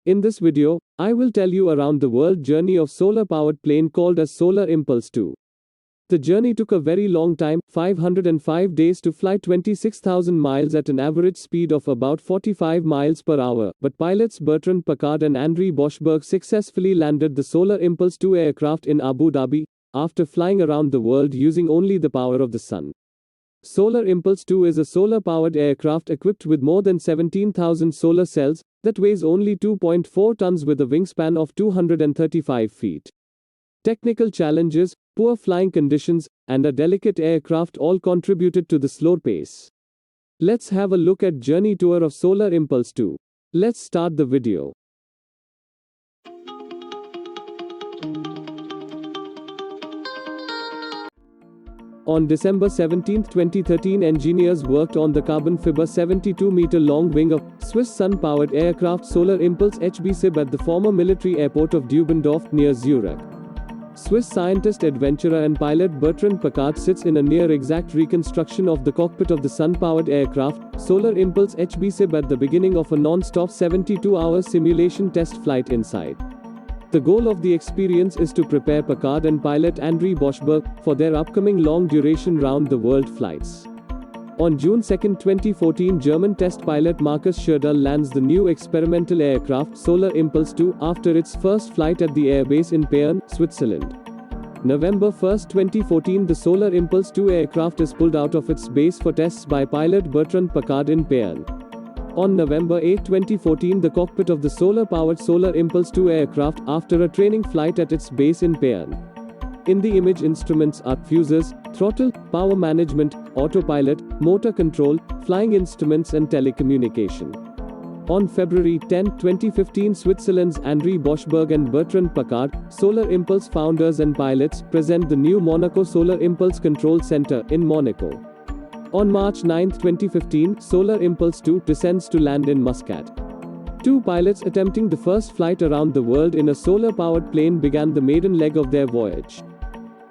In this video, I will tell you around the world journey of solar-powered plane called as Solar Impulse 2. The journey took a very long time, 505 days to fly 26,000 miles at an average speed of about 45 miles per hour, but pilots Bertrand Piccard and André Boschberg successfully landed the Solar Impulse 2 aircraft in Abu Dhabi, after flying around the world using only the power of the sun. Solar Impulse 2 is a solar-powered aircraft equipped with more than 17,000 solar cells, that weighs only 2.4 tons with a wingspan of 235 feet. Technical challenges, poor flying conditions, and a delicate aircraft all contributed to the slow pace. Let's have a look at journey tour of Solar Impulse 2. Let's start the video. On December 17, 2013, engineers worked on the carbon fiber 72-meter-long wing of Swiss sun-powered aircraft Solar Impulse HB-SIB at the former military airport of Dubendorf near Zurich. Swiss scientist, adventurer and pilot Bertrand Piccard sits in a near-exact reconstruction of the cockpit of the sun-powered aircraft, Solar Impulse HB-SIB at the beginning of a non-stop 72-hour simulation test flight inside. The goal of the experience is to prepare Piccard and pilot André Boschberg for their upcoming long-duration round-the-world flights. On June 2, 2014, German test pilot Markus Scherderl lands the new experimental aircraft Solar Impulse 2 after its first flight at the airbase in Payerne, Switzerland. November 1, 2014, the Solar Impulse 2 aircraft is pulled out of its base for tests by pilot Bertrand Piccard in Payerne. On November 8, 2014, the cockpit of the solar-powered Solar Impulse 2 aircraft after a training flight at its base in Payerne. In the image, instruments are fuses, throttle, power management, autopilot, motor control, flying instruments and telecommunication. On February 10, 2015, Switzerland's André Boschberg and Bertrand Piccard, Solar Impulse founders and pilots, present the new Monaco Solar Impulse Control Center in Monaco. On March 9, 2015, Solar Impulse 2 descends to land in Muscat. Two pilots attempting the first flight around the world in a solar-powered plane began the maiden leg of their voyage.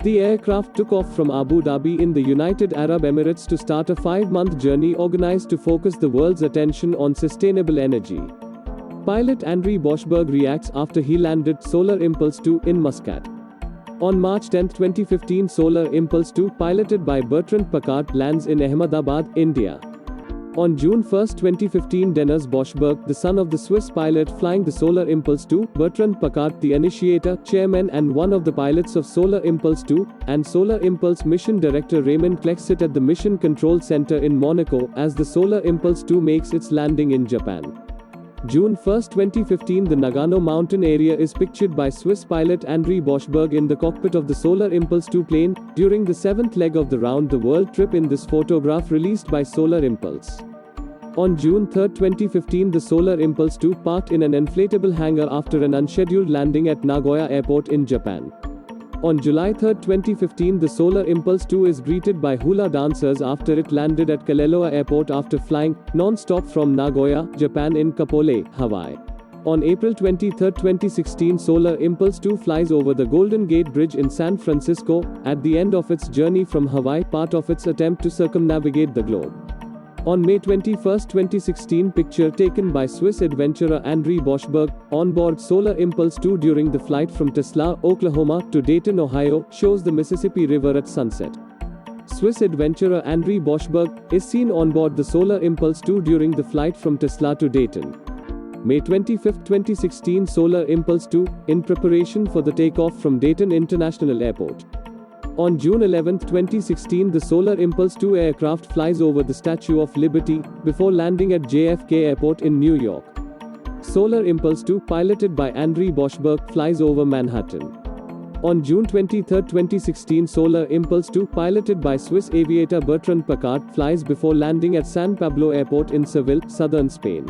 The aircraft took off from Abu Dhabi in the United Arab Emirates to start a 5-month journey organized to focus the world's attention on sustainable energy. Pilot André Boschberg reacts after he landed Solar Impulse 2 in Muscat. On March 10, 2015, Solar Impulse 2, piloted by Bertrand Piccard, lands in Ahmedabad, India. On June 1, 2015, Dennis Boschberg, the son of the Swiss pilot flying the Solar Impulse 2, Bertrand Piccard, the initiator, chairman and one of the pilots of Solar Impulse 2, and Solar Impulse mission director Raymond Clech sit at the Mission Control Center in Monaco as the Solar Impulse 2 makes its landing in Japan. June 1, 2015, the Nagano mountain area is pictured by Swiss pilot André Boschberg in the cockpit of the Solar Impulse 2 plane, during the 7th leg of the round-the-world trip in this photograph released by Solar Impulse. On June 3, 2015, the Solar Impulse 2 parked in an inflatable hangar after an unscheduled landing at Nagoya Airport in Japan. On July 3, 2015, the Solar Impulse 2 is greeted by hula dancers after it landed at Kaleloa Airport after flying non-stop from Nagoya, Japan in Kapolei, Hawaii. On April 23, 2016, Solar Impulse 2 flies over the Golden Gate Bridge in San Francisco, at the end of its journey from Hawaii, part of its attempt to circumnavigate the globe. On May 21, 2016, picture taken by Swiss adventurer André Boschberg, on board Solar Impulse 2 during the flight from Tulsa, Oklahoma, to Dayton, Ohio, shows the Mississippi River at sunset. Swiss adventurer André Boschberg is seen on board the Solar Impulse 2 during the flight from Tulsa to Dayton. May 25, 2016, Solar Impulse 2, in preparation for the takeoff from Dayton International Airport. On June 11, 2016, the Solar Impulse 2 aircraft flies over the Statue of Liberty, before landing at JFK Airport in New York. Solar Impulse 2, piloted by André Boschberg, flies over Manhattan. On June 23, 2016, Solar Impulse 2, piloted by Swiss aviator Bertrand Piccard, flies before landing at San Pablo Airport in Seville, southern Spain.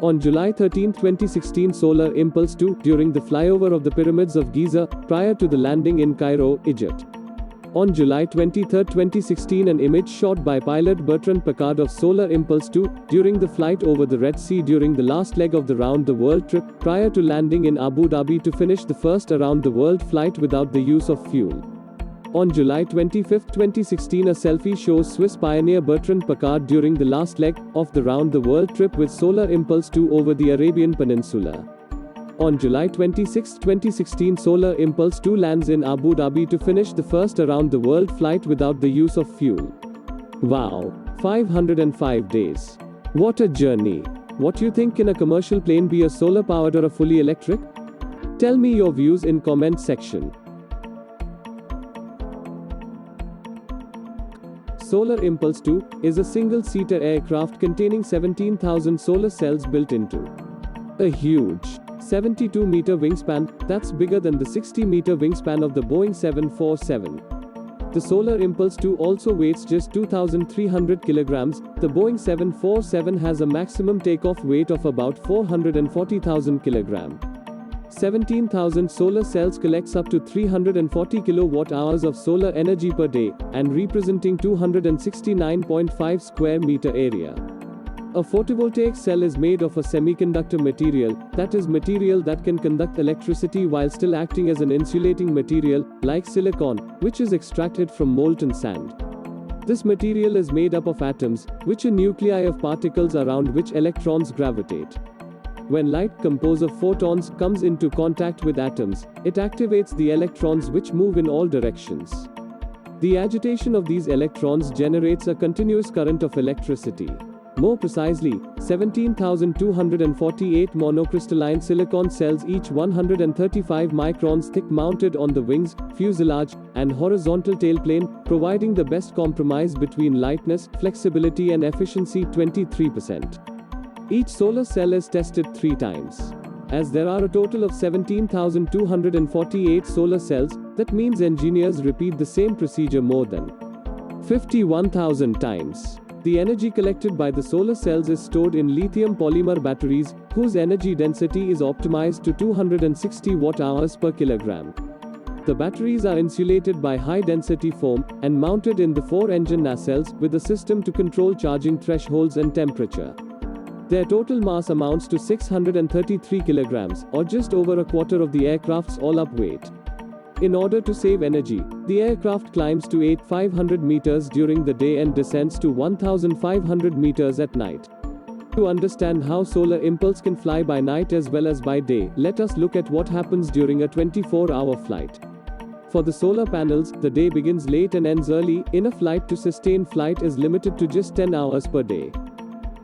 On July 13, 2016, Solar Impulse 2, during the flyover of the Pyramids of Giza, prior to the landing in Cairo, Egypt. On July 23, 2016, an image shot by pilot Bertrand Piccard of Solar Impulse 2, during the flight over the Red Sea during the last leg of the round-the-world trip, prior to landing in Abu Dhabi to finish the first around-the-world flight without the use of fuel. On July 25, 2016, a selfie shows Swiss pioneer Bertrand Piccard during the last leg of the round-the-world trip with Solar Impulse 2 over the Arabian Peninsula. On July 26, 2016, Solar Impulse 2 lands in Abu Dhabi to finish the first around-the-world flight without the use of fuel. Wow! 505 days. What a journey! What do you think, can a commercial plane be a solar-powered or a fully electric? Tell me your views in comment section. Solar Impulse 2 is a single-seater aircraft containing 17,000 solar cells built into a huge 72-meter wingspan that's bigger than the 60-meter wingspan of the Boeing 747. The Solar Impulse 2 also weighs just 2,300 kilograms. The Boeing 747 has a maximum takeoff weight of about 440,000 kilograms. 17,000 solar cells collects up to 340 kilowatt-hours of solar energy per day, and representing 269.5 square meter area. A photovoltaic cell is made of a semiconductor material, that is, material that can conduct electricity while still acting as an insulating material, like silicon, which is extracted from molten sand. This material is made up of atoms, which are nuclei of particles around which electrons gravitate. When light, composed of photons, comes into contact with atoms, it activates the electrons, which move in all directions. The agitation of these electrons generates a continuous current of electricity. More precisely, 17,248 monocrystalline silicon cells, each 135 microns thick, mounted on the wings, fuselage, and horizontal tailplane, providing the best compromise between lightness, flexibility and efficiency, 23%. Each solar cell is tested 3 times. As there are a total of 17,248 solar cells, that means engineers repeat the same procedure more than 51,000 times. The energy collected by the solar cells is stored in lithium polymer batteries, whose energy density is optimized to 260 watt-hours per kilogram. The batteries are insulated by high-density foam, and mounted in the 4-engine nacelles, with a system to control charging thresholds and temperature. Their total mass amounts to 633 kilograms, or just over a quarter of the aircraft's all-up weight. In order to save energy, the aircraft climbs to 8,500 meters during the day and descends to 1,500 meters at night. To understand how Solar Impulse can fly by night as well as by day, let us look at what happens during a 24-hour flight. For the solar panels, the day begins late and ends early. Enough light to sustain flight is limited to just 10 hours per day.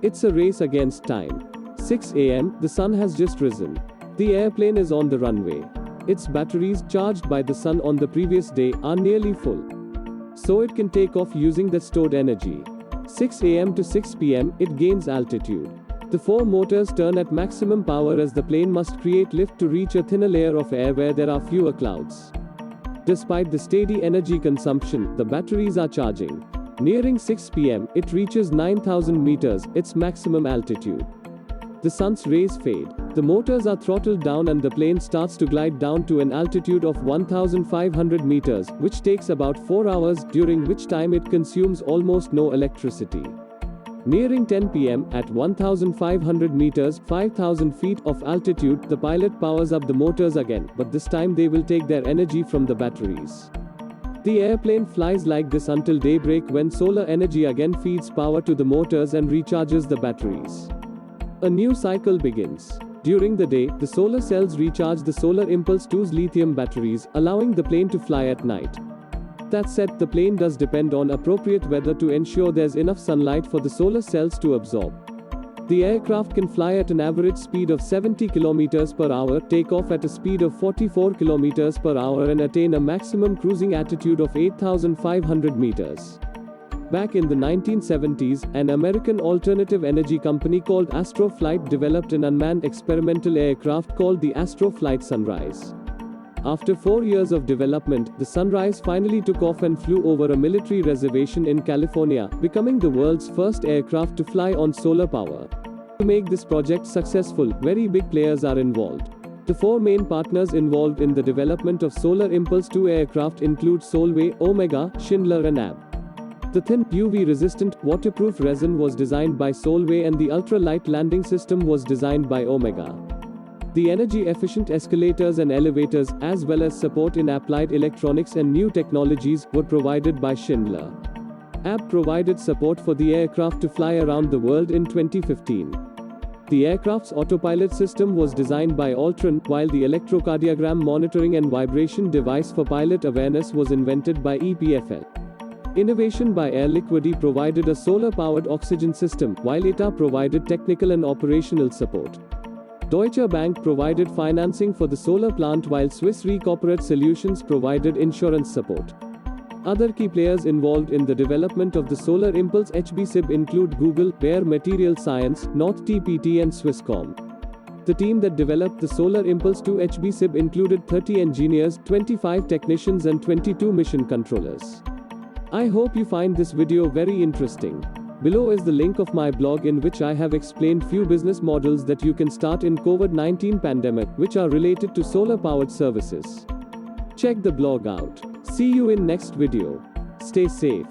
It's a race against time. 6 a.m., the sun has just risen. The airplane is on the runway. Its batteries, charged by the sun on the previous day, are nearly full. So it can take off using that stored energy. 6 a.m. to 6 p.m., it gains altitude. The 4 motors turn at maximum power as the plane must create lift to reach a thinner layer of air where there are fewer clouds. Despite the steady energy consumption, the batteries are charging. Nearing 6 p.m., it reaches 9,000 meters, its maximum altitude. The sun's rays fade. The motors are throttled down and the plane starts to glide down to an altitude of 1,500 meters, which takes about 4 hours, during which time it consumes almost no electricity. Nearing 10 p.m., at 1,500 meters, 5,000 feet of altitude, the pilot powers up the motors again, but this time they will take their energy from the batteries. The airplane flies like this until daybreak, when solar energy again feeds power to the motors and recharges the batteries. A new cycle begins. During the day, the solar cells recharge the Solar Impulse 2's lithium batteries, allowing the plane to fly at night. That said, the plane does depend on appropriate weather to ensure there's enough sunlight for the solar cells to absorb. The aircraft can fly at an average speed of 70 km per hour, take off at a speed of 44 km per hour and attain a maximum cruising altitude of 8,500 meters. Back in the 1970s, an American alternative energy company called Astroflight developed an unmanned experimental aircraft called the Astroflight Sunrise. After 4 years of development, the Sunrise finally took off and flew over a military reservation in California, becoming the world's first aircraft to fly on solar power. To make this project successful, very big players are involved. The 4 main partners involved in the development of Solar Impulse 2 aircraft include Solvay, Omega, Schindler and AB. The thin, UV-resistant, waterproof resin was designed by Solvay and the ultra-light landing system was designed by Omega. The energy-efficient escalators and elevators, as well as support in applied electronics and new technologies, were provided by Schindler. AB provided support for the aircraft to fly around the world in 2015. The aircraft's autopilot system was designed by Altron, while the electrocardiogram monitoring and vibration device for pilot awareness was invented by EPFL. Innovation by Air Liquide provided a solar-powered oxygen system, while ETA provided technical and operational support. Deutsche Bank provided financing for the solar plant, while Swiss Re Corporate Solutions provided insurance support. Other key players involved in the development of the Solar Impulse HB-SIB include Google, Bayer Material Science, North TPT and Swisscom. The team that developed the Solar Impulse 2 HB-SIB included 30 engineers, 25 technicians and 22 mission controllers. I hope you find this video very interesting. Below is the link of my blog in which I have explained few business models that you can start in COVID-19 pandemic, which are related to solar-powered services. Check the blog out. See you in next video. Stay safe.